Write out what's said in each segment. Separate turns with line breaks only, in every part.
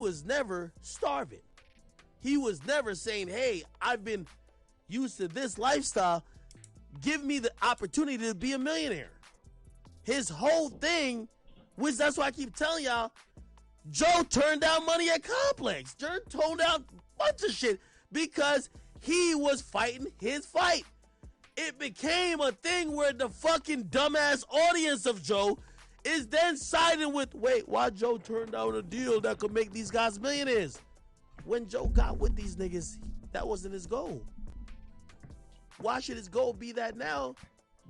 was never starving. He was never saying, hey, I've been used to this lifestyle. Give me the opportunity to be a millionaire. His whole thing, which that's why I keep telling y'all, Joe turned down money at Complex. Joe turned down a bunch of shit because he was fighting his fight. It became a thing where the fucking dumbass audience of Joe is then siding with, wait, why Joe turned down a deal that could make these guys millionaires? When Joe got with these niggas, that wasn't his goal. Why should his goal be that now?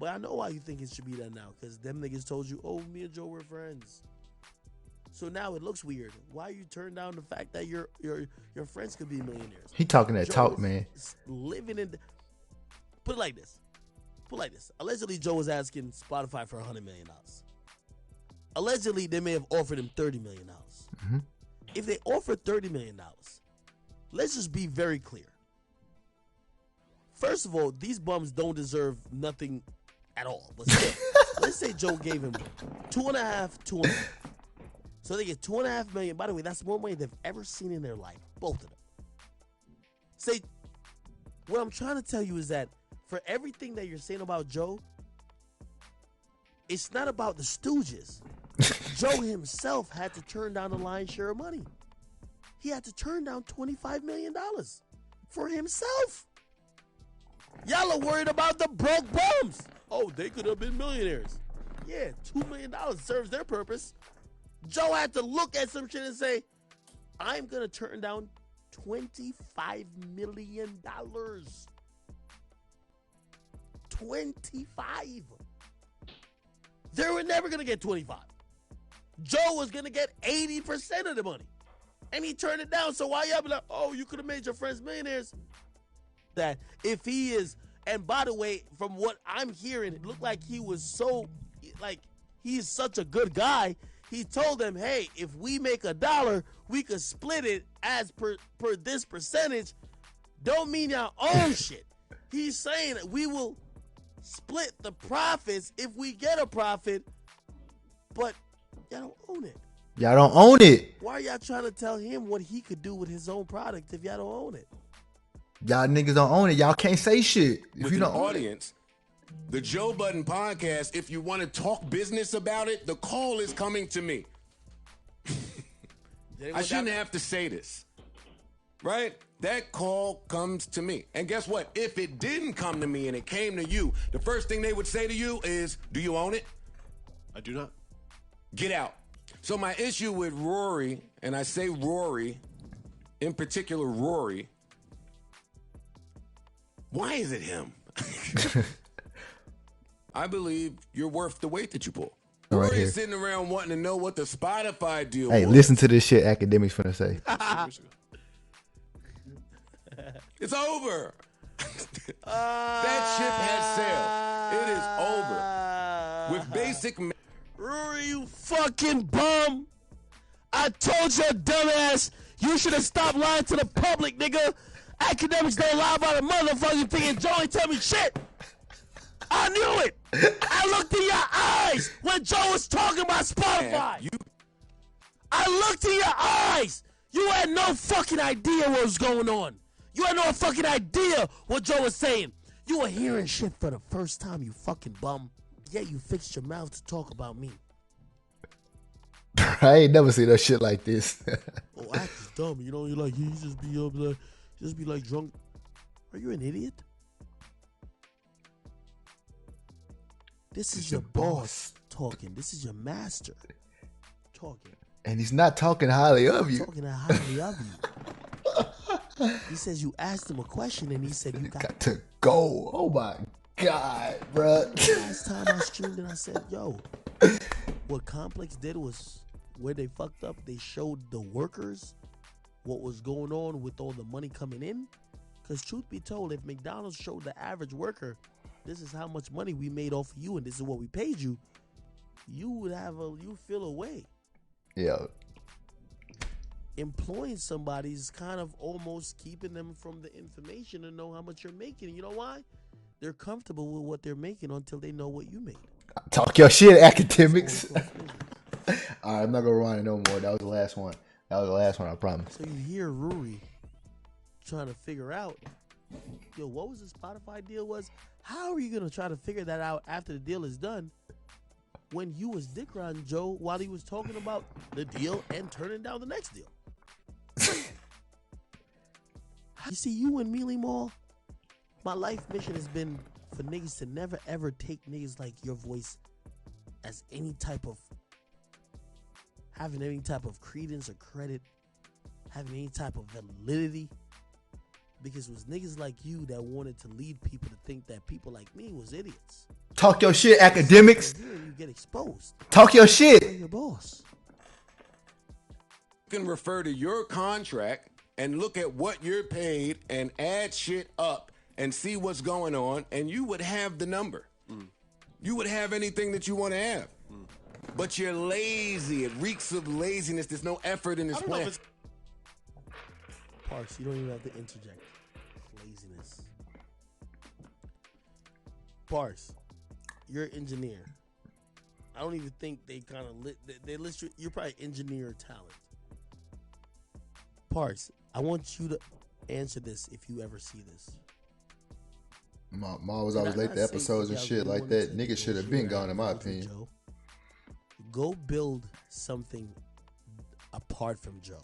But I know why you think it should be that now, because them niggas told you, oh, me and Joe were friends. So now it looks weird. Why you turn down the fact that your friends could be millionaires?
He talking that
Joe
talk, man.
Living in. Put it like this. Allegedly, Joe was asking Spotify for $100 million. Allegedly, they may have offered him $30 million.
Mm-hmm.
If they offered $30 million, let's just be very clear. First of all, these bums don't deserve nothing at all. But still, let's say Joe gave him 2.5. So they get $2.5 million. By the way, that's more money they've ever seen in their life. Both of them. Say, what I'm trying to tell you is that for everything that you're saying about Joe, it's not about the Stooges. Joe himself had to turn down the lion's share of money. He had to turn down $25 million for himself. Y'all are worried about the broke bums. Oh, they could have been millionaires. Yeah, $2 million serves their purpose. Joe had to look at some shit and say, I'm going to turn down $25 million. 25. They were never going to get 25. Joe was going to get 80% of the money. And he turned it down. So why y'all be like, oh, you could have made your friends millionaires? That if he is, and by the way, from what I'm hearing, it looked like he was so, like, he's such a good guy. He told them, hey, if we make $1, we could split it as per this percentage. Don't mean y'all own shit. He's saying that we will split the profits if we get a profit, but y'all don't own it.
Y'all don't own it.
Why are y'all trying to tell him what he could do with his own product if y'all don't own it?
Y'all niggas don't own it. Y'all can't say shit if
With
you don't
an
own
audience. The Joe Budden podcast, if you want to talk business about it, the call is coming to me. I shouldn't have to say this, right? That call comes to me. And guess what? If it didn't come to me and it came to you, the first thing they would say to you is, do you own it?
I do not.
Get out. So my issue with Rory, and I say Rory, in particular Rory, why is it him? I believe you're worth the weight that you pull.
Right
Rory
here.
is sitting around wanting to know what the Spotify deal
Hey,
was.
listen to this shit Academics finna say.
It's over. That ship has sailed. It is over. With basic...
Rory, you fucking bum. I told your dumbass you should have stopped lying to the public, nigga. Academics don't lie about a motherfucking thing, and Joe ain't tell me shit. I knew it. I looked in your eyes when Joe was talking about Spotify. I looked in your eyes. You had no fucking idea what was going on. You had no fucking idea what Joe was saying. You were hearing shit for the first time, you fucking bum. Yeah, you fixed your mouth to talk about me.
I ain't never seen no shit like this.
Oh, act is dumb. You know, you're like, you just be like drunk. Are you an idiot? This is your boss talking. This is your master talking.
And he's not talking highly of you.
Talking highly of you. He says you asked him a question and he said you got
to go. Oh my God, bro.
Last time I streamed and I said, yo, what Complex did was where they fucked up, they showed the workers what was going on with all the money coming in. Because truth be told, if McDonald's showed the average worker, this is how much money we made off of you and this is what we paid you, you would have you feel away.
Yeah.
Employing somebody is kind of almost keeping them from the information to know how much you're making. And you know why? They're comfortable with what they're making until they know what you made.
Talk your shit, Academics. All right, I'm not gonna run it no more. That was the last one. That was the last one, I promise.
So you hear Ruri trying to figure out, yo, what was the Spotify deal was? How are you going to try to figure that out after the deal is done when you was dick riding Joe while he was talking about the deal and turning down the next deal? You see, you and Mealy Mall, my life mission has been for niggas to never ever take niggas like your voice as any type of, having any type of credence or credit, having any type of validity. Because it was niggas like you that wanted to lead people to think that people like me was idiots.
Talk your shit, academics.
You get exposed.
Talk your shit.
You're your boss.
You can refer to your contract and look at what you're paid and add shit up and see what's going on, and you would have the number. You would have anything that you want to have. But you're lazy. It reeks of laziness. There's no effort in this plan.
Parks, you don't even have to interject. Laziness. Parks, you're an engineer. I don't even think they kind of they list you. You're probably engineer talent. Parks, I want you to answer this if you ever see this.
Ma was always late to episodes and shit like that. Niggas should have been gone, in my opinion.
Joe. Go build something apart from Joe.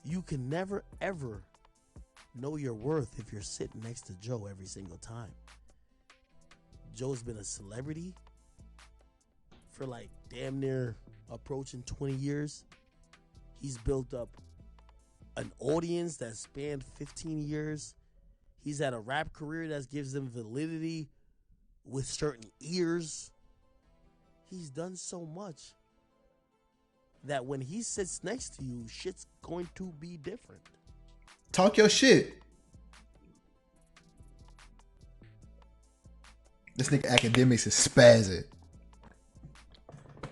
You can never, ever know your worth if you're sitting next to Joe every single time. Joe's been a celebrity for like damn near approaching 20 years. He's built up an audience that spanned 15 years. He's had a rap career that gives him validity with certain ears. He's done so much that when he sits next to you, shit's going to be different.
Talk your shit. This nigga academics is spazzing.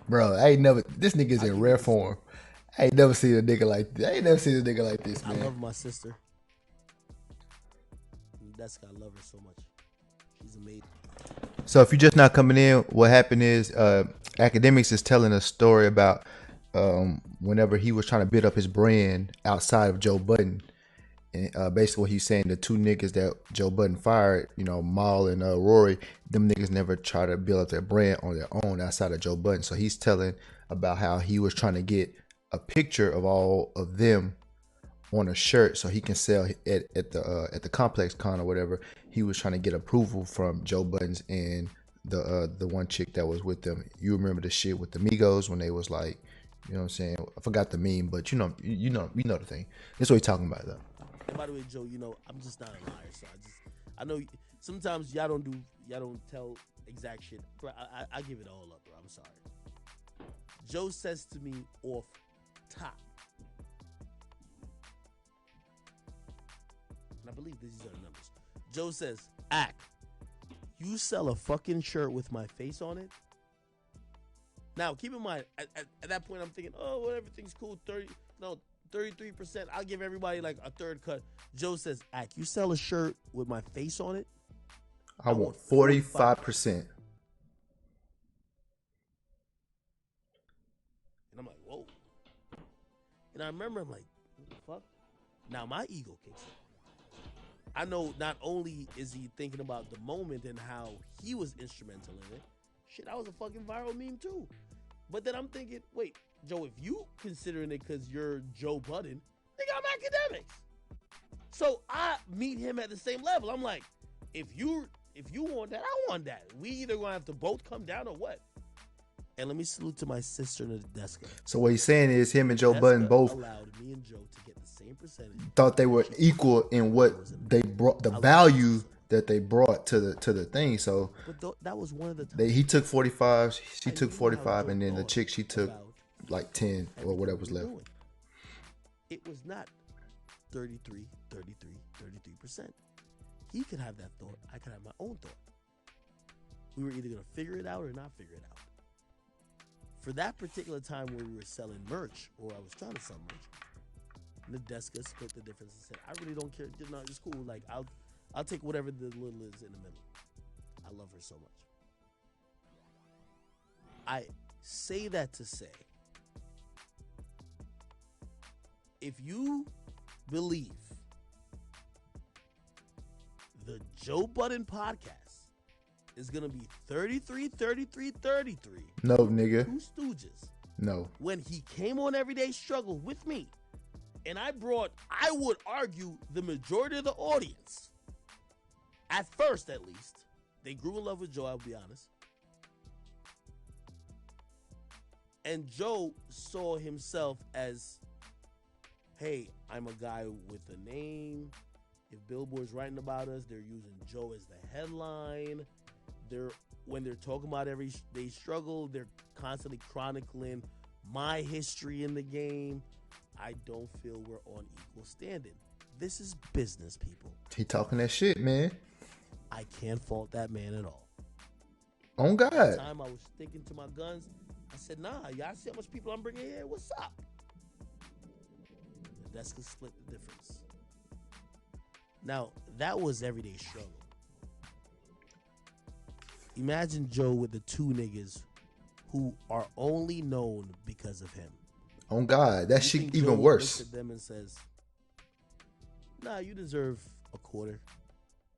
Bro, I ain't never, this nigga's in rare form. I ain't never seen a nigga like this. I ain't never seen a nigga like this, man.
I love my sister. That's why I love her so much. She's amazing.
So if you're just not coming in, what happened is Academics is telling a story about whenever he was trying to build up his brand outside of Joe Budden. And basically what he's saying, the two niggas that Joe Budden fired, you know, Maul and Rory, them niggas never try to build up their brand on their own outside of Joe Budden. So he's telling about how he was trying to get a picture of all of them on a shirt so he can sell at the complex con or whatever. He was trying to get approval from Joe Budden's and the one chick that was with them. You remember the shit with the Migos when they was like, you know what I'm saying? I forgot the meme, but you know the thing. That's what he's talking about though.
And by the way, Joe, you know, I'm just not a liar, so I know sometimes y'all don't tell exact shit. Bro, I give it all up, bro. I'm sorry. Joe says to me off top, and I believe these are the numbers. Joe says, "Act, you sell a fucking shirt with my face on it." Now, keep in mind, at that point, I'm thinking, oh, well, everything's cool. 33%. I'll give everybody like a third cut. Joe says, "Act, you sell a shirt with my face on it,
I want 45%.
And I'm like, whoa. And I remember I'm like, what the fuck? Now my ego kicks in. I know not only is he thinking about the moment and how he was instrumental in it, shit, I was a fucking viral meme too. But then I'm thinking, wait, Joe, if you considering it because you're Joe Budden, nigga, I'm academics. So I meet him at the same level. I'm like, if you want that, I want that. We either gonna have to both come down or what? And let me salute to my sister Nadeska.
So what he's saying is him and Joe Budden both
allowed me and Joe to get the same percentage.
Thought they were equal in what they brought, the value that they brought to the thing. So
but that was one of the
he took 45, she took 45, and then the chick, she took like 10 or whatever was left.
It was not 33%. He could have that thought. I could have my own thought. We were either going to figure it out or not figure it out. For that particular time where we were selling merch, or I was trying to sell merch, Nadeska split the difference and said, "I really don't care. You know, it's cool. Like I'll take whatever the little is in the middle." I love her so much. I say that to say if you believe the Joe Budden podcast is going to be 33, 33, 33.
No, nigga.
Two Stooges.
No.
When he came on Everyday Struggle with me, and I would argue, the majority of the audience, at first at least, they grew in love with Joe, I'll be honest. And Joe saw himself as, hey, I'm a guy with a name. If Billboard's writing about us, they're using Joe as the headline. When they're talking about Everyday Struggle, they're constantly chronicling my history in the game. I don't feel we're on equal standing. This is business, people.
He talking that shit, man.
I can't fault that man at all.
On God.
At the time I was sticking to my guns. I said, nah, y'all see how much people I'm bringing here? What's up? The desk has split the difference. Now, that was Everyday Struggle. Imagine Joe with the two niggas who are only known because of him.
On God, that shit even
Joe
worse.
Looks at them and says, nah, you deserve a quarter.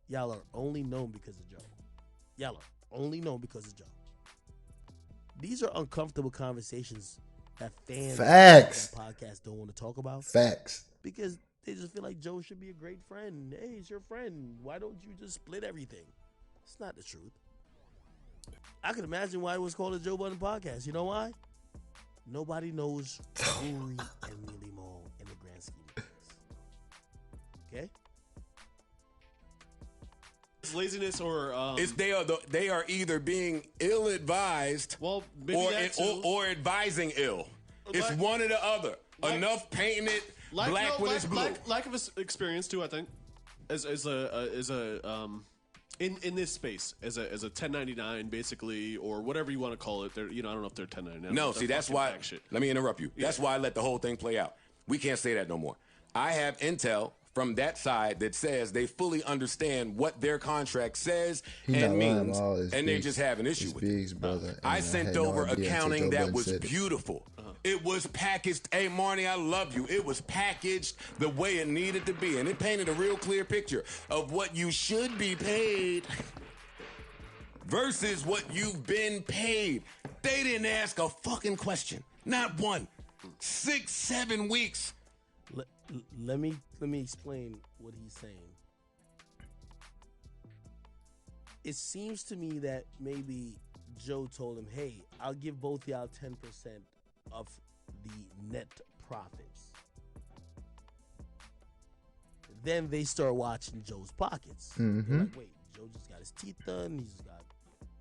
Y'all are only known because of Joe. Y'all are only known because of Joe. These are uncomfortable conversations that fans
Facts.
of that podcast don't want to talk about.
Facts.
Because they just feel like Joe should be a great friend. Hey, he's your friend. Why don't you just split everything? It's not the truth. I can imagine why it was called a Joe Budden podcast. You know why? Nobody knows Rory and Mealy Mo in the grand scheme of things. Okay?
It's laziness or
they are either being ill-advised or advising ill. It's one or the other. Enough painting it black when it's blue.
Lack of experience too, I think, as a in this space as a 1099 basically, or whatever you want to call it. They're, I don't know if they're 1099.
No, see, that's why. Let me interrupt you. That's why I let the whole thing play out. We can't say that no more. I have intel from that side that says they fully understand what their contract says and means, and they just have an issue with it.
Brother,
I sent over accounting that was beautiful. It was packaged. Hey, Marnie, I love you. It was packaged the way it needed to be, and it painted a real clear picture of what you should be paid versus what you've been paid. They didn't ask a fucking question. Not one. 6, 7 weeks.
Let me explain what he's saying. It seems to me that maybe Joe told him, hey, I'll give both y'all 10% of the net profits. Then they start watching Joe's pockets. They're like, wait, Joe just got his teeth done. He's just got,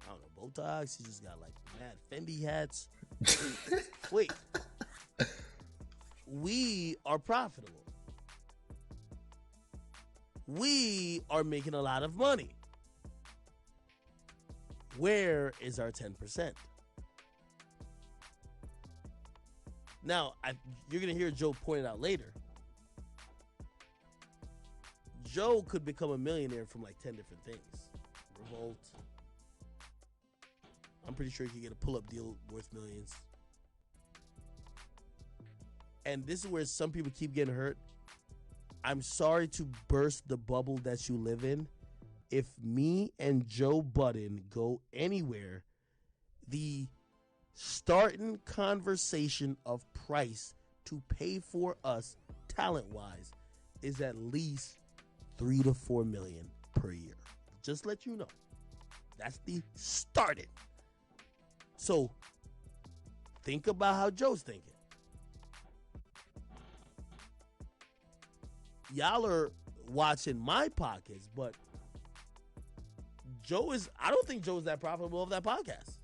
I don't know, Botox. He just got like mad Fendi hats. Wait. We are profitable. We are making a lot of money. Where is our 10%? Now, you're going to hear Joe point it out later. Joe could become a millionaire from like 10 different things. Revolt. I'm pretty sure he could get a pull-up deal worth millions. And this is where some people keep getting hurt. I'm sorry to burst the bubble that you live in. If me and Joe Budden go anywhere, the starting conversation of price to pay for us talent-wise is at least $3 to $4 million per year. Just let you know. That's the starting. So think about how Joe's thinking. Y'all are watching my pockets, but I don't think Joe's that profitable of that podcast.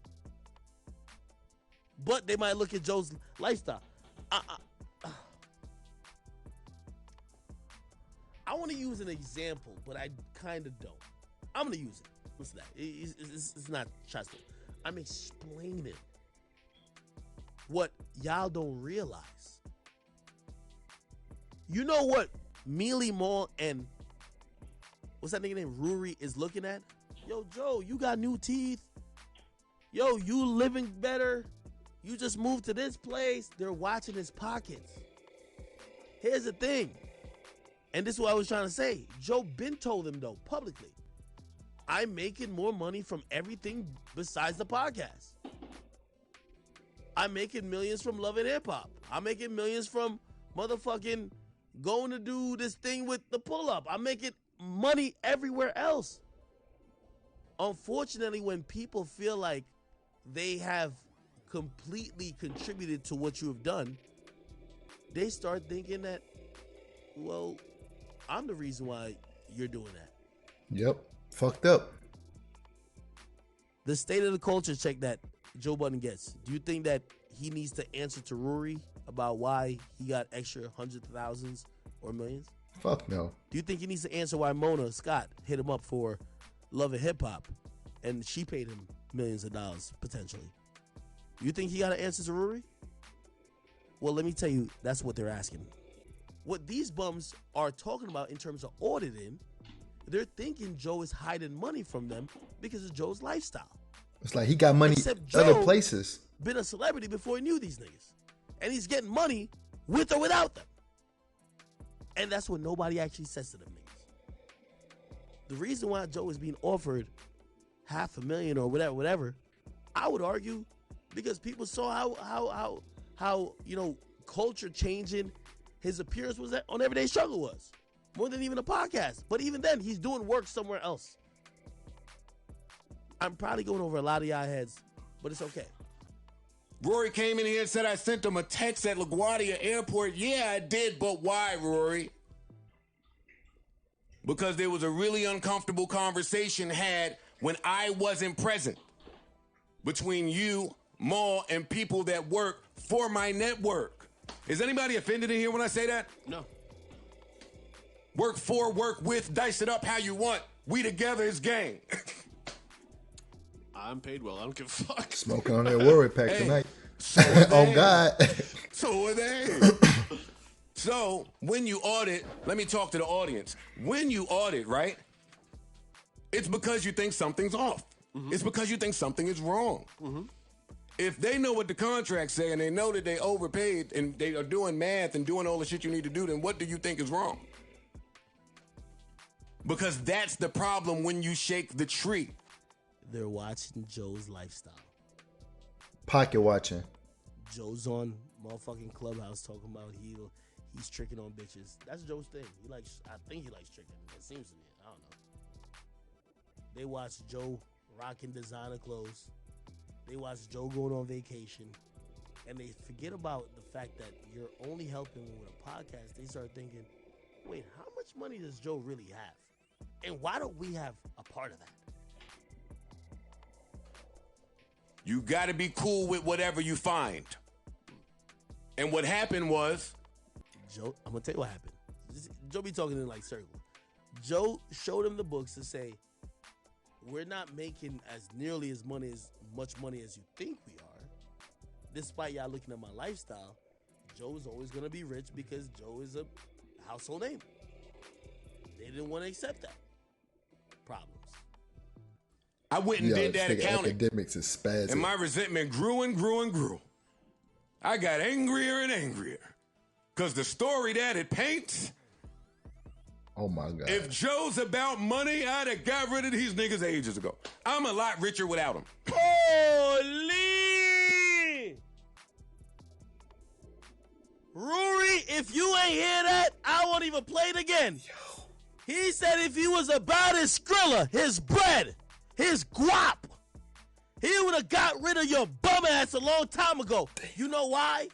But they might look at Joe's lifestyle. I want to use an example, but I kind of don't. I'm going to use it. What's that? It's not trustful. I'm explaining what y'all don't realize. You know what Mealy Mo and what's that nigga named Rory is looking at? Yo, Joe, you got new teeth. Yo, you living better. You just moved to this place. They're watching his pockets. Here's the thing, and this is what I was trying to say. Joe Ben told him, though, publicly, I'm making more money from everything besides the podcast. I'm making millions from Love and Hip Hop. I'm making millions from motherfucking going to do this thing with the pull-up. I'm making money everywhere else. Unfortunately, when people feel like they have completely contributed to what you have done, they start thinking that, well, I'm the reason why you're doing that.
Yep. Fucked up.
The state of the culture check that Joe Budden gets. Do you think that he needs to answer to Rory about why he got extra hundreds of thousands or millions?
Fuck no.
Do you think he needs to answer why Mona Scott hit him up for Love and Hip Hop and she paid him millions of dollars potentially? You think he got an answer to Rory? Well, let me tell you, that's what they're asking. What these bums are talking about in terms of auditing, they're thinking Joe is hiding money from them because of Joe's lifestyle.
It's like he got money other places.
Been a celebrity before he knew these niggas. And he's getting money with or without them. And that's what nobody actually says to them niggas. The reason why Joe is being offered $500,000 or whatever, I would argue because people saw how culture changing his appearance was on Everyday Struggle was. More than even a podcast. But even then, he's doing work somewhere else. I'm probably going over a lot of y'all heads, but it's okay.
Rory came in here and said I sent him a text at LaGuardia Airport. Yeah, I did, but why, Rory? Because there was a really uncomfortable conversation had when I wasn't present between you, Maul, and people that work for my network. Is anybody offended in here when I say that?
No.
Work for, work with, dice it up how you want. We together is gang.
I'm paid well. I don't give a fuck.
Smoking on that Worry Pack tonight.
So are they.
Oh, God.
So are they. So when you audit, let me talk to the audience. When you audit, right, it's because you think something's off. Mm-hmm. It's because you think something is wrong. Mm-hmm. If they know what the contracts say and they know that they overpaid and they are doing math and doing all the shit you need to do, then what do you think is wrong? Because that's the problem when you shake the tree.
They're watching Joe's lifestyle.
Pocket watching.
Joe's on motherfucking Clubhouse talking about he's tricking on bitches. That's Joe's thing. I think he likes tricking. It seems to me. I don't know. They watch Joe rocking designer clothes. They watch Joe going on vacation. And they forget about the fact that you're only helping with a podcast. They start thinking, wait, how much money does Joe really have? And why don't we have a part of that?
You got to be cool with whatever you find. And what happened was...
Joe, I'm going to tell you what happened. Joe be talking in like circles. Joe showed him the books to say, we're not making as nearly as much money as you think we are. Despite y'all looking at my lifestyle, Joe is always going to be rich because Joe is a household name. They didn't want to accept that. Problems.
I went and did that accounting.
Academics is spazzing.
And my resentment grew and grew and grew. I got angrier and angrier. Because the story that it paints...
Oh, my God.
If Joe's about money, I'd have got rid of these niggas ages ago. I'm a lot richer without him.
Holy! Rory, if you ain't hear that, I won't even play it again. Yo. He said if he was about his Skrilla, his bread, his guap, he would have got rid of your bum ass a long time ago. You know why?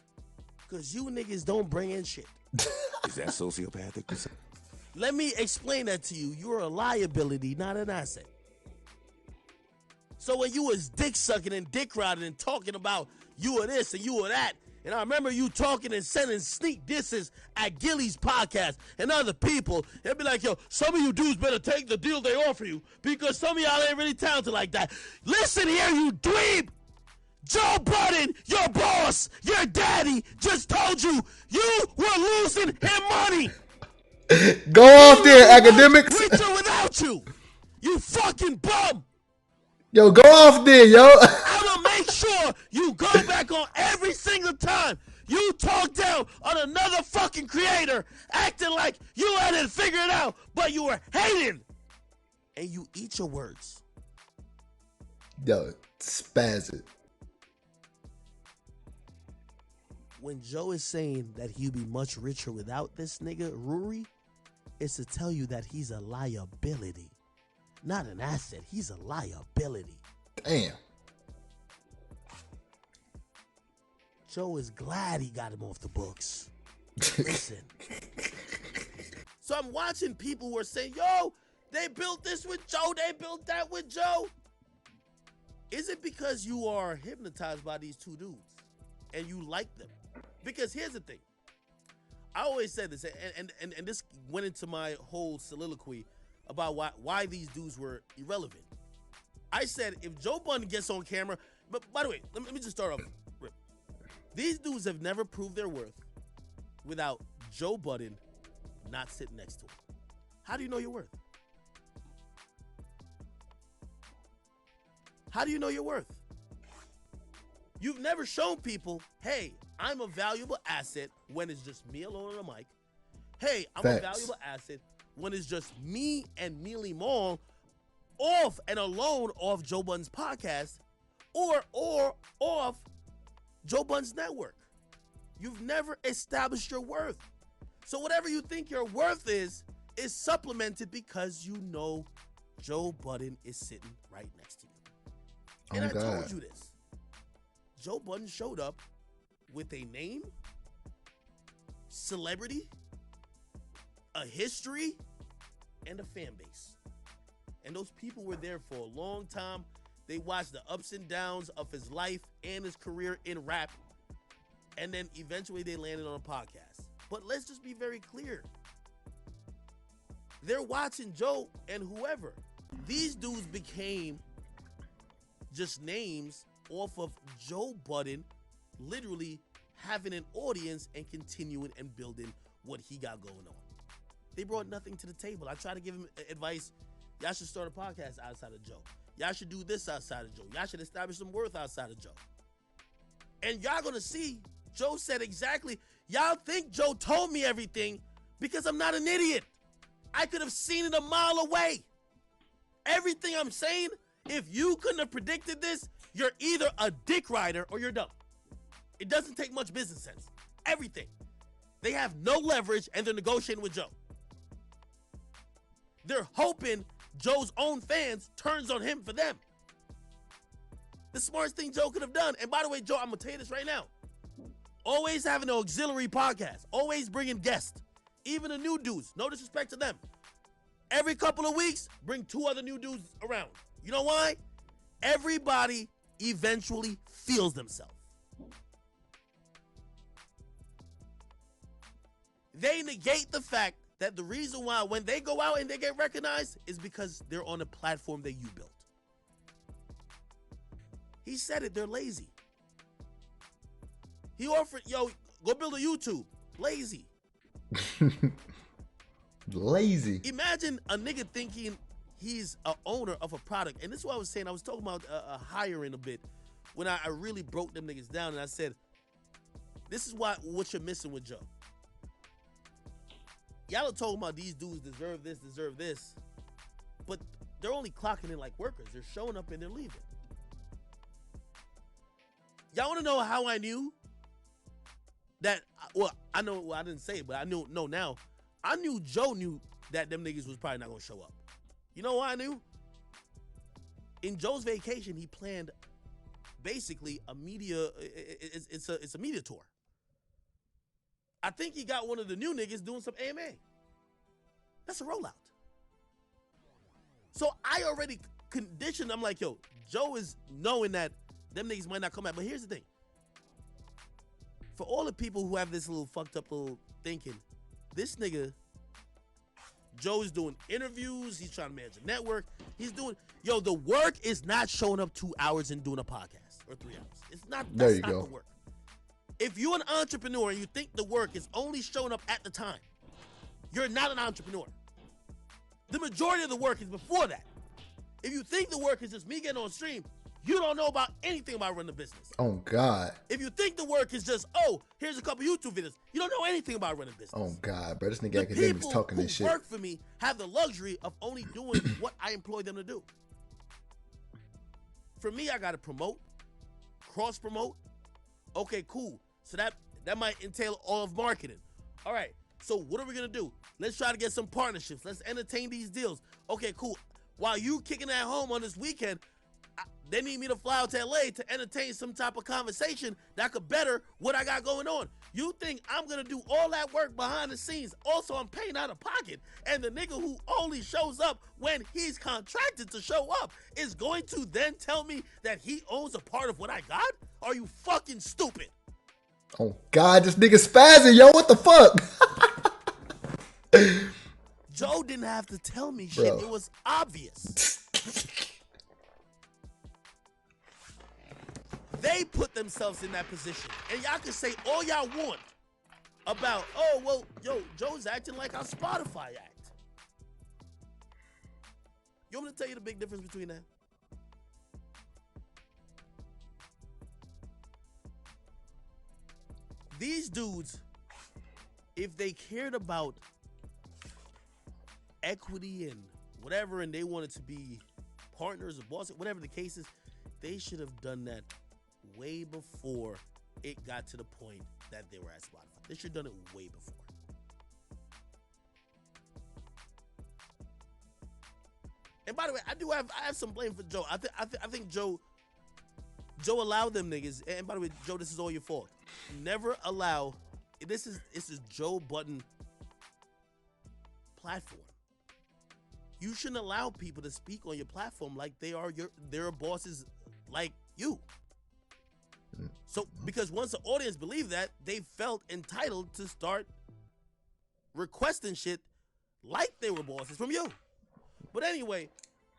Because you niggas don't bring in shit.
Is that sociopathic?
Let me explain that to you. You're a liability, not an asset. So when you was dick sucking and dick riding and talking about you are this and you are that, and I remember you talking and sending sneak disses at Gilly's podcast and other people, they'd be like, yo, some of you dudes better take the deal they offer you because some of y'all ain't really talented like that. Listen here, you dweeb. Joe Budden, your boss, your daddy, just told you you were losing him money.
Go off there, academics.
Richer without you. You fucking bum.
Yo, go off there, yo.
I'm going to make sure you go back on every single time You talk down on another fucking creator, acting like you hadn't figured it out, but you were hating. And you eat your words.
Yo, spaz it.
When Joe is saying that he'd be much richer without this nigga, Ruri, it's to tell you that he's a liability. Not an asset, he's a liability.
Damn.
Joe is glad he got him off the books. Listen. So I'm watching people who are saying, yo, they built this with Joe, they built that with Joe. Is it because you are hypnotized by these two dudes and you like them? Because here's the thing. I always said this, and this went into my whole soliloquy about why these dudes were irrelevant. I said, if Joe Budden gets on camera, but by the way, let me just start off. Rip. These dudes have never proved their worth without Joe Budden not sitting next to him. How do you know your worth? How do you know your worth? You've never shown people, hey, I'm a valuable asset when it's just me alone on the mic. Hey, I'm a valuable asset when it's just me and Mealy Mall off and alone off Joe Budden's podcast or off Joe Budden's network. You've never established your worth. So whatever you think your worth is supplemented because you know Joe Budden is sitting right next to you. And I told you this. Joe Budden showed up with a name, celebrity, a history, and a fan base. And those people were there for a long time. They watched the ups and downs of his life and his career in rap. And then eventually they landed on a podcast. But let's just be very clear. They're watching Joe and whoever. These dudes became just names off of Joe Budden literally having an audience and continuing and building what he got going on. They brought nothing to the table. I try to give him advice. Y'all should start a podcast outside of Joe. Y'all should do this outside of Joe. Y'all should establish some worth outside of Joe. And y'all gonna see, Joe said exactly, y'all think Joe told me everything because I'm not an idiot. I could have seen it a mile away. Everything I'm saying, if you couldn't have predicted this, you're either a dick rider or you're dumb. It doesn't take much business sense. Everything. They have no leverage and they're negotiating with Joe. They're hoping Joe's own fans turns on him for them. The smartest thing Joe could have done. And by the way, Joe, I'm going to tell you this right now. Always having an auxiliary podcast. Always bringing guests. Even the new dudes. No disrespect to them. Every couple of weeks, bring two other new dudes around. You know why? Everybody eventually feels themselves. They negate the fact that the reason why when they go out and they get recognized is because they're on a platform that you built. He said it, they're lazy. He offered, yo, go build a YouTube. Lazy.
Lazy.
Imagine a nigga thinking he's an owner of a product. And this is what I was saying. I was talking about hiring a bit when I really broke them niggas down. And I said, this is what you're missing with Joe. Y'all are talking about these dudes deserve this. But they're only clocking in like workers. They're showing up and they're leaving. Y'all want to know how I knew that? Well, I know, well, I didn't say it, but I know now. I knew Joe knew that them niggas was probably not going to show up. You know why I knew? In Joe's vacation, he planned basically a media, it's a media tour. I think he got one of the new niggas doing some AMA. That's a rollout. So I already conditioned, I'm like, yo, Joe is knowing that them niggas might not come back. But here's the thing. For all the people who have this little fucked up little thinking, this nigga, Joe is doing interviews. He's trying to manage a network. He's doing, yo, the work is not showing up 2 hours and doing a podcast or 3 hours. It's not, that's not the work. If you're an entrepreneur and you think the work is only showing up at the time, you're not an entrepreneur. The majority of the work is before that. If you think the work is just me getting on stream, You don't know about anything about running a business.
Oh God.
If you think the work is just, oh, here's a couple YouTube videos, you don't know anything about running a business.
Oh God, bro. This nigga
The
academics
people
talking
who
this shit.
work for me have the luxury of only doing what I employ them to do. For me, I got to promote, cross-promote. Okay, cool. So that might entail all of marketing. All right, so what are we going to do? Let's try to get some partnerships. Let's entertain these deals. Okay, cool. While you kicking at home on this weekend, they need me to fly out to LA to entertain some type of conversation that could better what I got going on. You think I'm going to do all that work behind the scenes? Also, I'm paying out of pocket. And the nigga who only shows up when he's contracted to show up is going to then tell me that he owns a part of what I got? Are you fucking stupid?
Oh God, this nigga spazzing, yo. What the fuck?
Joe didn't have to tell me shit.
Bro.
It was obvious. They put themselves in that position. And y'all can say all y'all want about, oh, well, yo, Joe's acting like how Spotify act. You want me to tell you the big difference between that? These dudes, if they cared about equity and whatever, and they wanted to be partners or bosses, whatever the case is, they should have done that way before it got to the point that they were at Spotify. They should have done it way before. And by the way, I have some blame for Joe. I think Joe allowed them niggas. And by the way, Joe, this is all your fault. Never allow. This is Joe Budden platform. You shouldn't allow people to speak on your platform like they're bosses like you. So, because once the audience believed that, they felt entitled to start requesting shit like they were bosses from you. But anyway,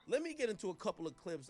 let me get into a couple of clips.